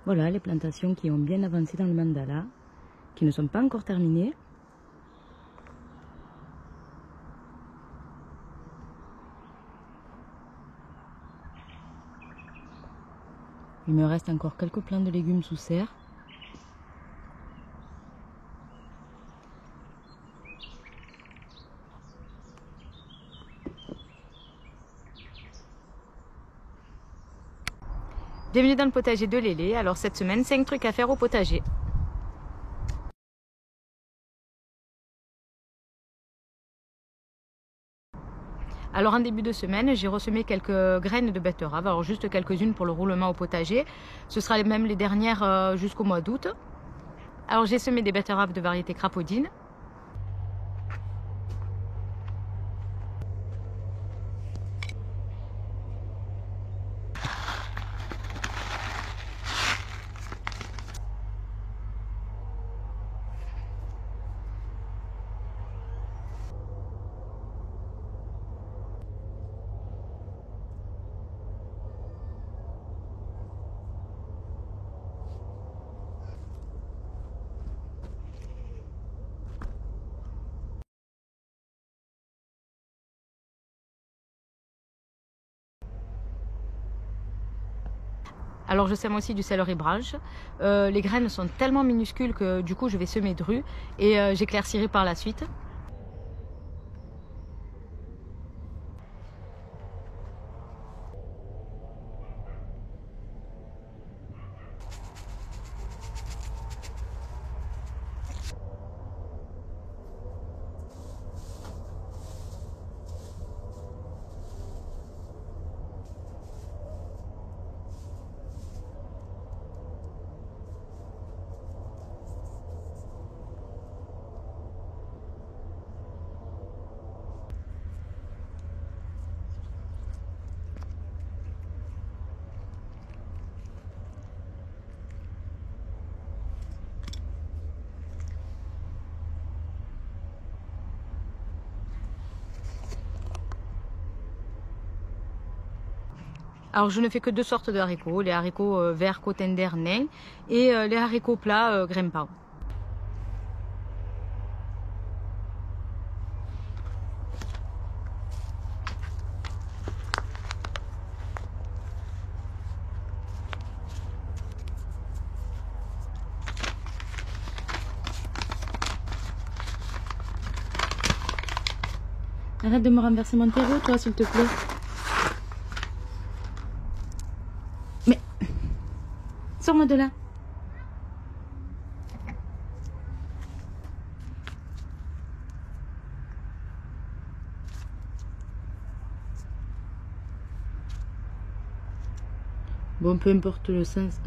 Voilà les plantations qui ont bien avancé dans le mandala, qui ne sont pas encore terminées. Il me reste encore quelques plants de légumes sous serre. Bienvenue dans le potager de Lélé. Alors cette semaine, 5 trucs à faire au potager. Alors en début de semaine, j'ai ressemé quelques graines de betterave, alors juste quelques-unes pour le roulement au potager. Ce sera même les dernières jusqu'au mois d'août. Alors j'ai semé des betteraves de variété crapaudine. Alors je sème aussi du céleri branche. Les graines sont tellement minuscules que du coup je vais semer dru et j'éclaircirai par la suite. Alors je ne fais que deux sortes de haricots, les haricots verts Cotender nains et les haricots plats Grandpa. Arrête de me renverser mon terreau, toi, s'il te plaît. Mais, sors-moi de là. Bon, peu importe le sens.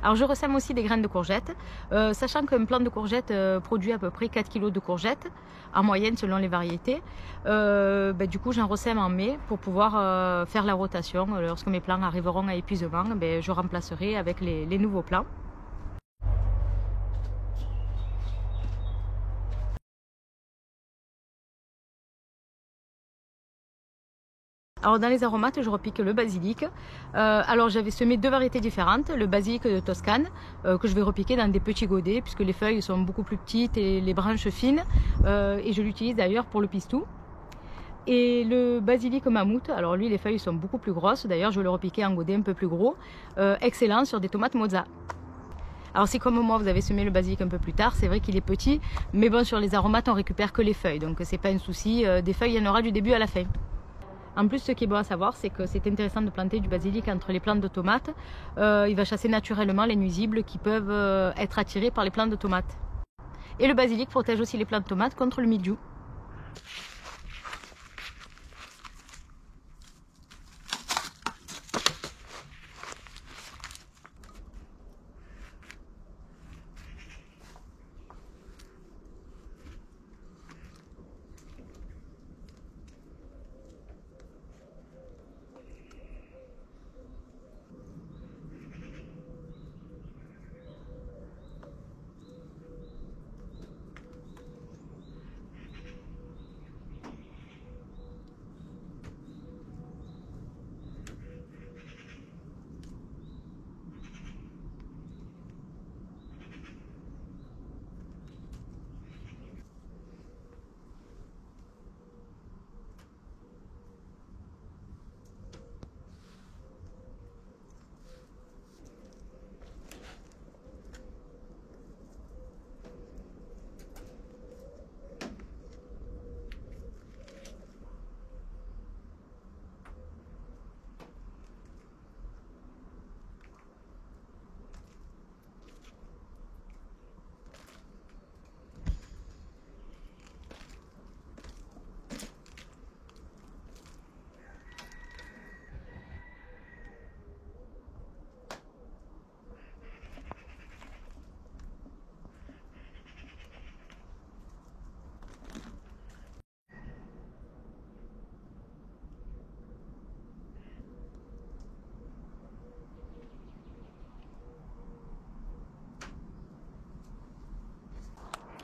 Alors je ressème aussi des graines de courgettes, sachant qu'un plant de courgettes produit à peu près 4 kg de courgettes, en moyenne selon les variétés. Du coup j'en ressème en mai pour pouvoir faire la rotation. Lorsque mes plants arriveront à épuisement, je remplacerai avec les nouveaux plants. Alors dans les aromates, je repique le basilic. Alors j'avais semé deux variétés différentes, le basilic de Toscane, que je vais repiquer dans des petits godets, puisque les feuilles sont beaucoup plus petites et les branches fines. Et je l'utilise d'ailleurs pour le pistou. Et le basilic mammouth, alors lui les feuilles sont beaucoup plus grosses, d'ailleurs je vais le repiquer en godet un peu plus gros. Excellent sur des tomates mozza. Alors si comme moi vous avez semé le basilic un peu plus tard, c'est vrai qu'il est petit, mais bon sur les aromates on récupère que les feuilles, donc c'est pas un souci, des feuilles il y en aura du début à la fin. En plus, ce qui est bon à savoir, c'est que c'est intéressant de planter du basilic entre les plantes de tomates. Il va chasser naturellement les nuisibles qui peuvent être attirés par les plantes de tomates. Et le basilic protège aussi les plantes de tomates contre le mildiou.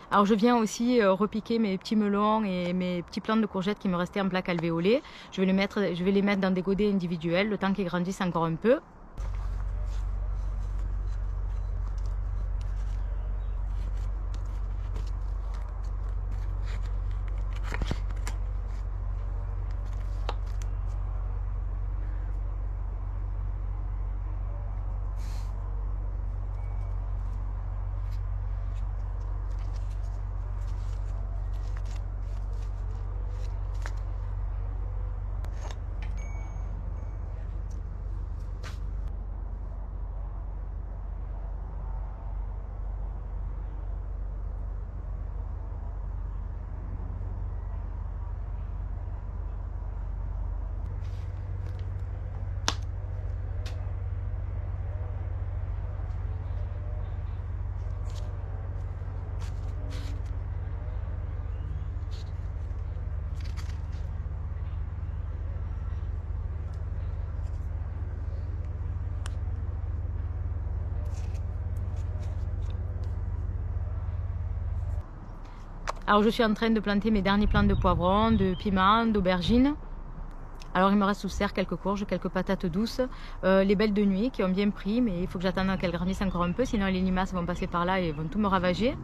Alors je viens aussi repiquer mes petits melons et mes petits plants de courgettes qui me restaient en plaque alvéolée. Je vais les mettre dans des godets individuels le temps qu'ils grandissent encore un peu. Alors je suis en train de planter mes derniers plants de poivrons, de piments, d'aubergines. Alors il me reste sous serre quelques courges, quelques patates douces, les belles de nuit qui ont bien pris, mais il faut que j'attende qu'elles grandissent encore un peu, sinon les limaces vont passer par là et vont tout me ravager.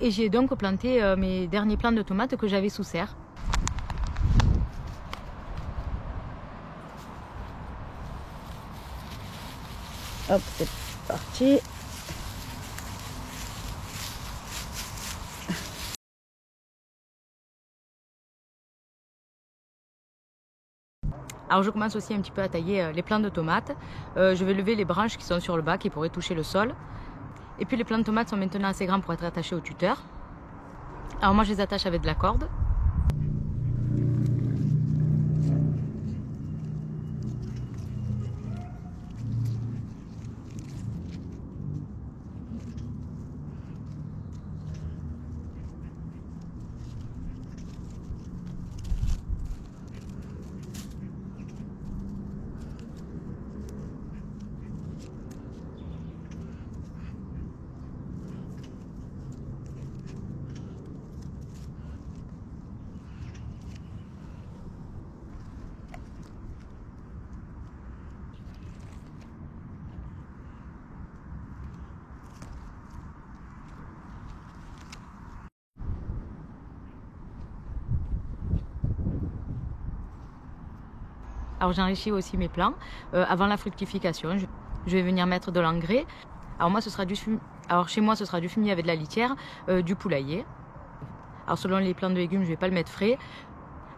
Et j'ai donc planté mes derniers plants de tomates que j'avais sous serre. Hop, c'est parti. Alors je commence aussi un petit peu à tailler les plants de tomates. Je vais lever les branches qui sont sur le bas, qui pourraient toucher le sol. Et puis les plants de tomates sont maintenant assez grands pour être attachés au tuteur. Alors moi je les attache avec de la corde. Alors j'enrichis aussi mes plants avant la fructification. Je vais venir mettre de l'engrais. Alors moi ce sera chez moi ce sera du fumier avec de la litière, du poulailler. Alors selon les plants de légumes, je ne vais pas le mettre frais.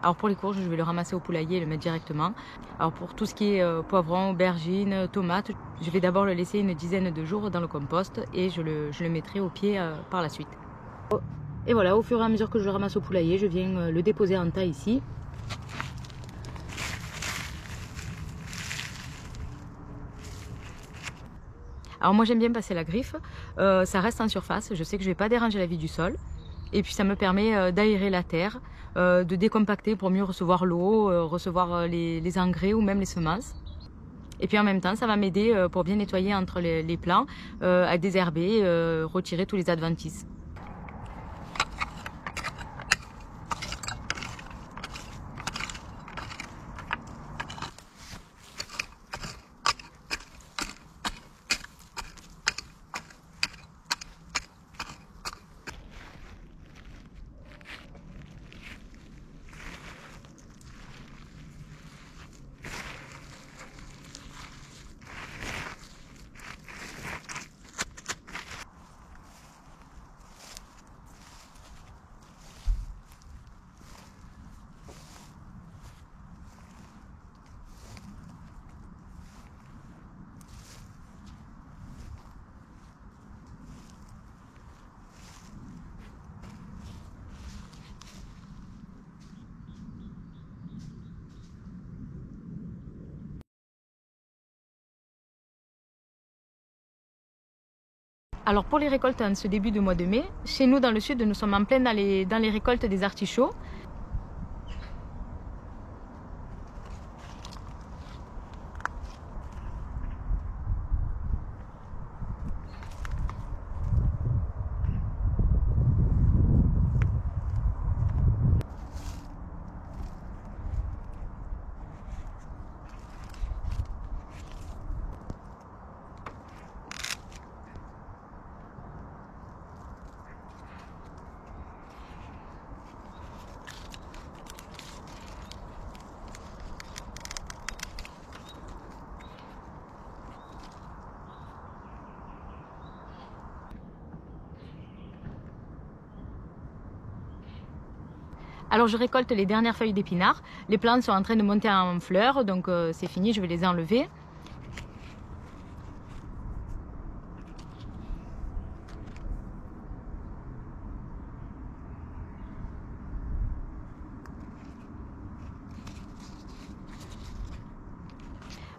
Alors pour les courges, je vais le ramasser au poulailler et le mettre directement. Alors pour tout ce qui est poivrons, aubergines, tomates, je vais d'abord le laisser une dizaine de jours dans le compost et je le mettrai au pied par la suite. Et voilà, au fur et à mesure que je le ramasse au poulailler, je viens le déposer en tas ici. Alors moi j'aime bien passer la griffe, ça reste en surface, je sais que je ne vais pas déranger la vie du sol. Et puis ça me permet d'aérer la terre, de décompacter pour mieux recevoir l'eau, recevoir les engrais ou même les semences. Et puis en même temps ça va m'aider pour bien nettoyer entre les plants, à désherber, retirer tous les adventices. Alors pour les récoltes en ce début de mois de mai, chez nous dans le sud, nous sommes en plein dans les récoltes des artichauts. Alors je récolte les dernières feuilles d'épinards. Les plantes sont en train de monter en fleurs, donc c'est fini, je vais les enlever.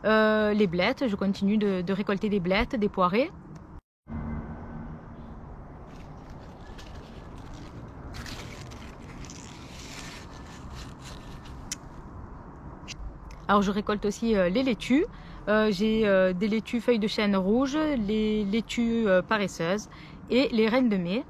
Les blettes, je continue de récolter des blettes, des poirées. Alors je récolte aussi les laitues. J'ai des laitues feuilles de chêne rouge, les laitues paresseuses et les reines de mai.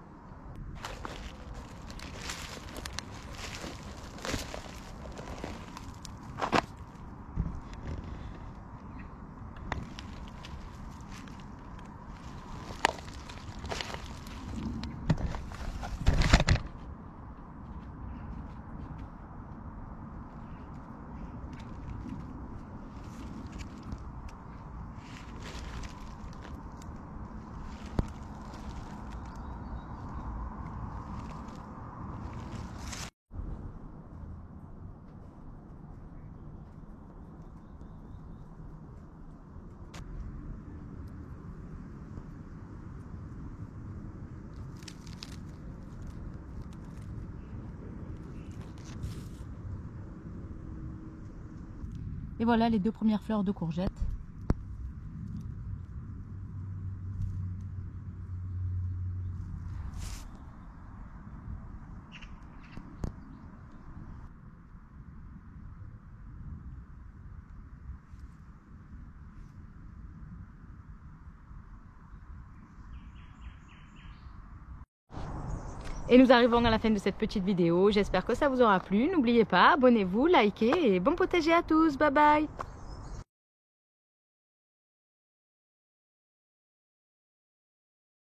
Et voilà les 2 premières fleurs de courgettes. Et nous arrivons à la fin de cette petite vidéo. J'espère que ça vous aura plu. N'oubliez pas, abonnez-vous, likez et bon potager à tous. Bye bye!